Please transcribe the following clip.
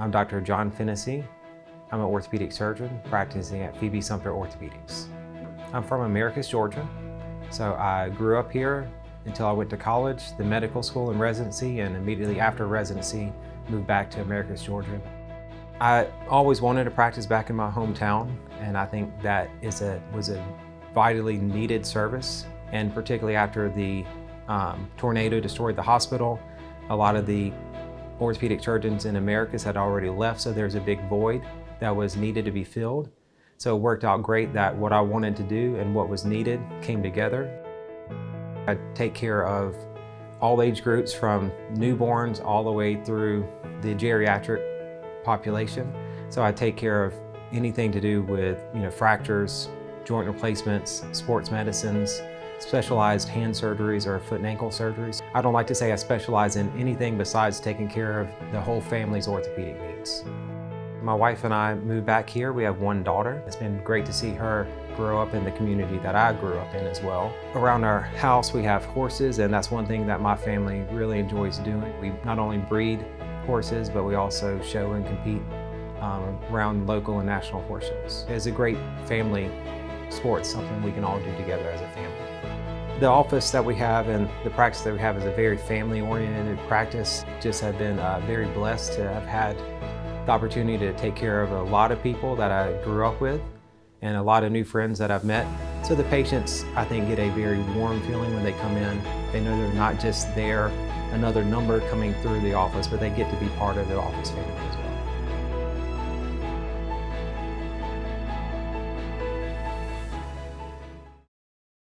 I'm Dr. John Fennessy. I'm an orthopedic surgeon practicing at Phoebe Orthopedics. I'm from Americus, Georgia. So I grew up here until I went to college, the medical school and residency, and immediately after residency, moved back to Americus, Georgia. I always wanted to practice back in my hometown, and I think that was a vitally needed service. And particularly after the tornado destroyed the hospital, a lot of the orthopedic surgeons in Americus had already left, so there's a big void that was needed to be filled. So it worked out great that what I wanted to do and what was needed came together. I take care of all age groups from newborns all the way through the geriatric population. So I take care of anything to do with fractures, joint replacements, sports medicines, specialized hand surgeries or foot and ankle surgeries. I don't like to say I specialize in anything besides taking care of the whole family's orthopedic needs. My wife and I moved back here. We have one daughter. It's been great to see her grow up in the community that I grew up in as well. Around our house we have horses, and that's one thing that my family really enjoys doing. We not only breed horses, but we also show and compete around local and national horse shows. It's a great family sport, something we can all do together as a family. The office that we have and the practice that we have is a very family-oriented practice. Just have been very blessed to have had the opportunity to take care of a lot of people that I grew up with and a lot of new friends that I've met. So the patients, I think, get a very warm feeling when they come in. They know they're not just there, another number coming through the office, but they get to be part of the office family as well.